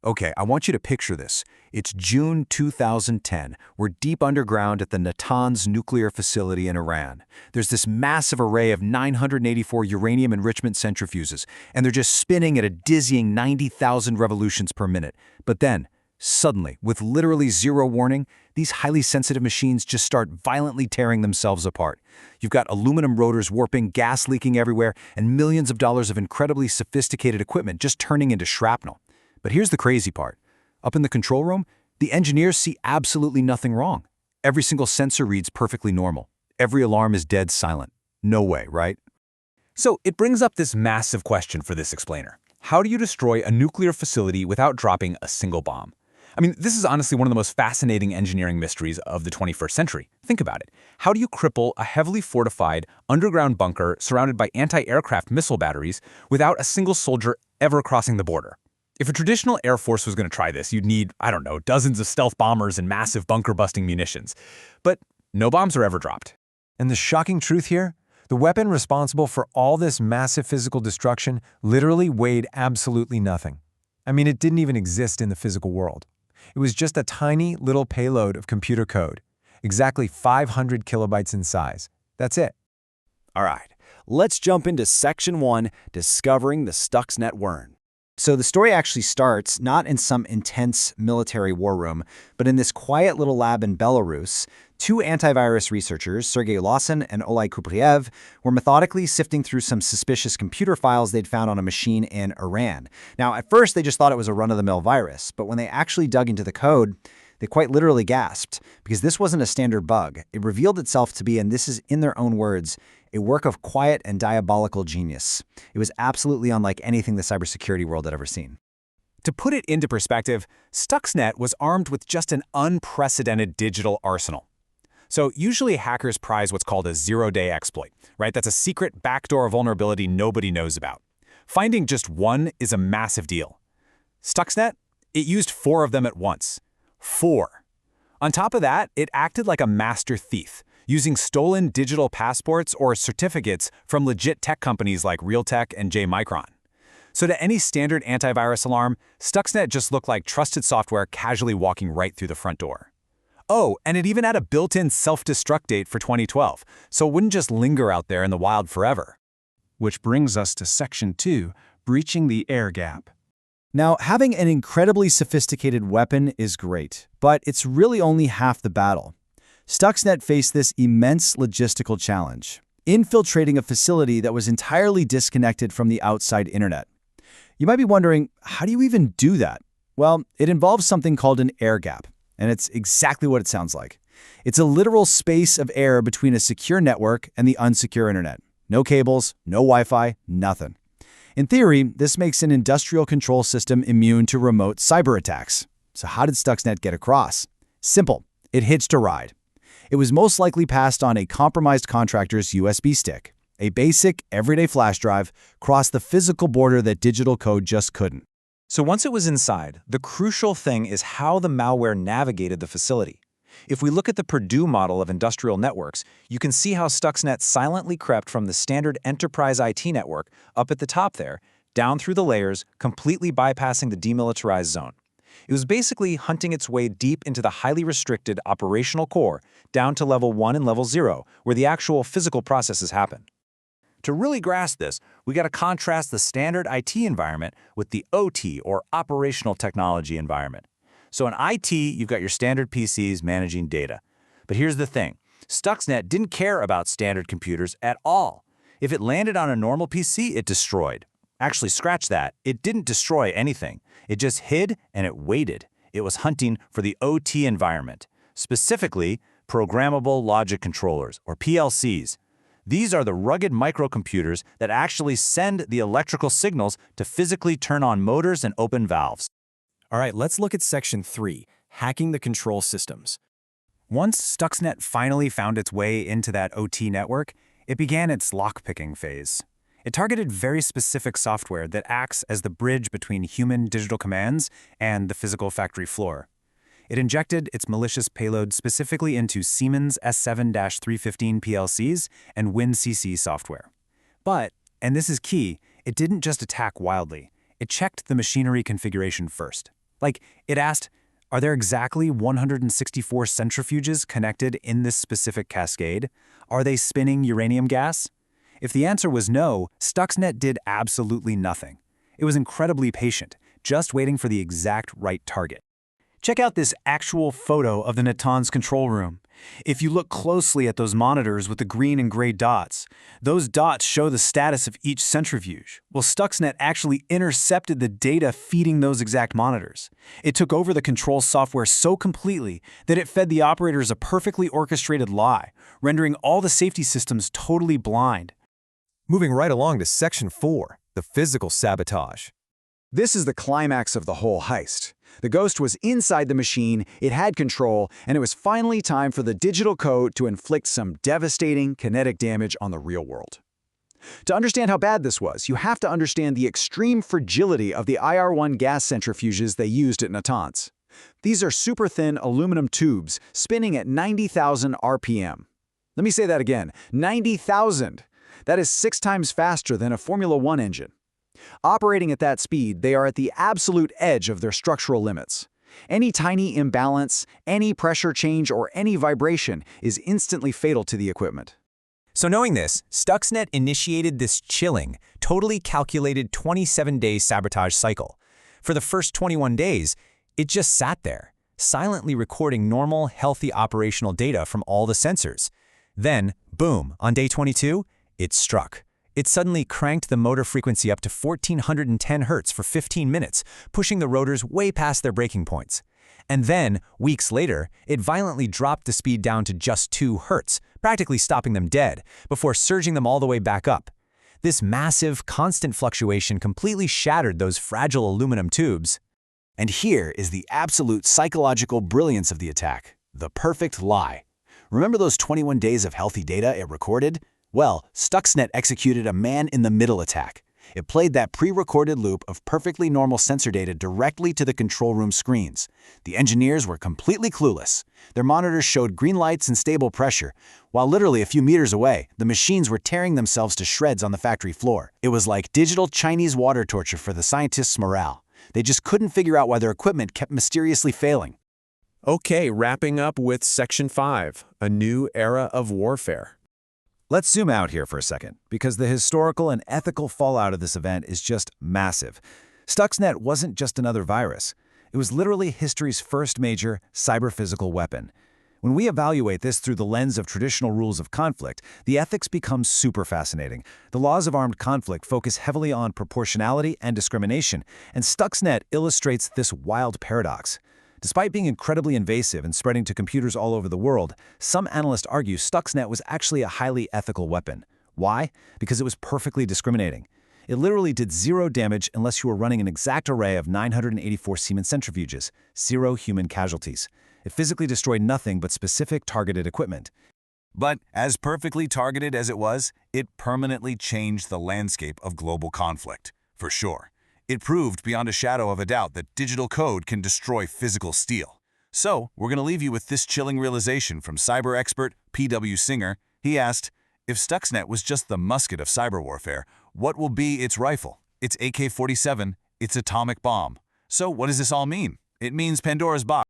Okay, I want you to picture this. It's June 2010. We're deep underground at the Natanz nuclear facility in Iran. There's this massive array of 984 uranium enrichment centrifuges, and they're just spinning at a dizzying 90,000 revolutions per minute. But then, suddenly, with literally zero warning, these highly sensitive machines just start violently tearing themselves apart. You've got aluminum rotors warping, gas leaking everywhere, and millions of dollars of incredibly sophisticated equipment just turning into shrapnel. But here's the crazy part. Up in the control room, the engineers see absolutely nothing wrong. Every single sensor reads perfectly normal. Every alarm is dead silent. No way, right? So it brings up this massive question for this explainer. How do you destroy a nuclear facility without dropping a single bomb? I mean, this is honestly one of the most fascinating engineering mysteries of the 21st century. Think about it. How do you cripple a heavily fortified underground bunker surrounded by anti-aircraft missile batteries without a single soldier ever crossing the border? If a traditional Air Force was going to try this, you'd need, I don't know, dozens of stealth bombers and massive bunker-busting munitions. But no bombs are ever dropped. And the shocking truth here? The weapon responsible for all this massive physical destruction literally weighed absolutely nothing. I mean, it didn't even exist in the physical world. It was just a tiny little payload of computer code, exactly 500 kilobytes in size. That's it. All right, let's jump into Section 1, Discovering the Stuxnet Worm. So the story actually starts not in some intense military war room, but in this quiet little lab in Belarus. Two antivirus researchers, Sergei Lawson and Olay Kupriev, were methodically sifting through some suspicious computer files they'd found on a machine in Iran. Now, at first, they just thought it was a run-of-the-mill virus, but when they actually dug into the code, they quite literally gasped, because this wasn't a standard bug. It revealed itself to be, and this is in their own words, a work of quiet and diabolical genius. It was absolutely unlike anything the cybersecurity world had ever seen. To put it into perspective, Stuxnet was armed with just an unprecedented digital arsenal. So usually hackers prize what's called a zero-day exploit, right? That's a secret backdoor vulnerability nobody knows about. Finding just one is a massive deal. Stuxnet, it used 4 of them at once. 4. On top of that, it acted like a master thief, using stolen digital passports or certificates from legit tech companies like Realtek and J-Micron. So to any standard antivirus alarm, Stuxnet just looked like trusted software casually walking right through the front door. Oh, and it even had a built-in self-destruct date for 2012, so it wouldn't just linger out there in the wild forever. Which brings us to Section 2, Breaching the Air Gap. Now, having an incredibly sophisticated weapon is great, but it's really only half the battle. Stuxnet faced this immense logistical challenge, infiltrating a facility that was entirely disconnected from the outside internet. You might be wondering, how do you even do that? Well, it involves something called an air gap, and it's exactly what it sounds like. It's a literal space of air between a secure network and the unsecure internet. No cables, no Wi-Fi, nothing. In theory, this makes an industrial control system immune to remote cyber attacks. So how did Stuxnet get across? Simple. It hitched a ride. It was most likely passed on a compromised contractor's USB stick. A basic, everyday flash drive crossed the physical border that digital code just couldn't. So once it was inside, the crucial thing is how the malware navigated the facility. If we look at the Purdue model of industrial networks, you can see how Stuxnet silently crept from the standard enterprise IT network up at the top there, down through the layers, completely bypassing the demilitarized zone. It was basically hunting its way deep into the highly restricted operational core, down to level 1 and level 0, where the actual physical processes happen. To really grasp this, we got to contrast the standard IT environment with the OT, or operational technology environment. So in IT, you've got your standard PCs managing data. But here's the thing. Stuxnet didn't care about standard computers at all. If it landed on a normal PC, it destroyed. Actually, scratch that. It didn't destroy anything. It just hid and it waited. It was hunting for the OT environment, specifically programmable logic controllers, or PLCs. These are the rugged microcomputers that actually send the electrical signals to physically turn on motors and open valves. All right, let's look at Section 3, Hacking the Control Systems. Once Stuxnet finally found its way into that OT network, it began its lockpicking phase. It targeted very specific software that acts as the bridge between human digital commands and the physical factory floor. It injected its malicious payload specifically into Siemens S7-315 PLCs and WinCC software. But, and this is key, it didn't just attack wildly. It checked the machinery configuration first. Like, it asked, are there exactly 164 centrifuges connected in this specific cascade? Are they spinning uranium gas? If the answer was no, Stuxnet did absolutely nothing. It was incredibly patient, just waiting for the exact right target. Check out this actual photo of the Natanz control room. If you look closely at those monitors with the green and gray dots, those dots show the status of each centrifuge. Well, Stuxnet actually intercepted the data feeding those exact monitors. It took over the control software so completely that it fed the operators a perfectly orchestrated lie, rendering all the safety systems totally blind. Moving right along to Section 4, the physical sabotage. This is the climax of the whole heist. The ghost was inside the machine, it had control, and it was finally time for the digital code to inflict some devastating kinetic damage on the real world. To understand how bad this was, you have to understand the extreme fragility of the IR-1 gas centrifuges they used at Natanz. These are super thin aluminum tubes spinning at 90,000 RPM. Let me say that again, 90,000! That is 6 times faster than a Formula One engine. Operating at that speed, they are at the absolute edge of their structural limits. Any tiny imbalance, any pressure change, or any vibration is instantly fatal to the equipment. So knowing this, Stuxnet initiated this chilling, totally calculated 27-day sabotage cycle. For the first 21 days, it just sat there, silently recording normal, healthy operational data from all the sensors. Then, boom, on day 22, it struck. It suddenly cranked the motor frequency up to 1410 Hz for 15 minutes, pushing the rotors way past their breaking points. And then, weeks later, it violently dropped the speed down to just 2 Hz, practically stopping them dead, before surging them all the way back up. This massive, constant fluctuation completely shattered those fragile aluminum tubes. And here is the absolute psychological brilliance of the attack, the perfect lie. Remember those 21 days of healthy data it recorded? Well, Stuxnet executed a man-in-the-middle attack. It played that pre-recorded loop of perfectly normal sensor data directly to the control room screens. The engineers were completely clueless. Their monitors showed green lights and stable pressure, while literally a few meters away, the machines were tearing themselves to shreds on the factory floor. It was like digital Chinese water torture for the scientists' morale. They just couldn't figure out why their equipment kept mysteriously failing. Okay, wrapping up with Section 5, a new era of warfare. Let's zoom out here for a second, because the historical and ethical fallout of this event is just massive. Stuxnet wasn't just another virus. It was literally history's first major cyber-physical weapon. When we evaluate this through the lens of traditional rules of conflict, the ethics become super fascinating. The laws of armed conflict focus heavily on proportionality and discrimination, and Stuxnet illustrates this wild paradox. Despite being incredibly invasive and spreading to computers all over the world, some analysts argue Stuxnet was actually a highly ethical weapon. Why? Because it was perfectly discriminating. It literally did 0 damage unless you were running an exact array of 984 Siemens centrifuges, 0 human casualties. It physically destroyed nothing but specific targeted equipment. But as perfectly targeted as it was, it permanently changed the landscape of global conflict, for sure. It proved beyond a shadow of a doubt that digital code can destroy physical steel. So, we're going to leave you with this chilling realization from cyber expert P.W. Singer. He asked, if Stuxnet was just the musket of cyber warfare, what will be its rifle, its AK-47, its atomic bomb? So what does this all mean? It means Pandora's box.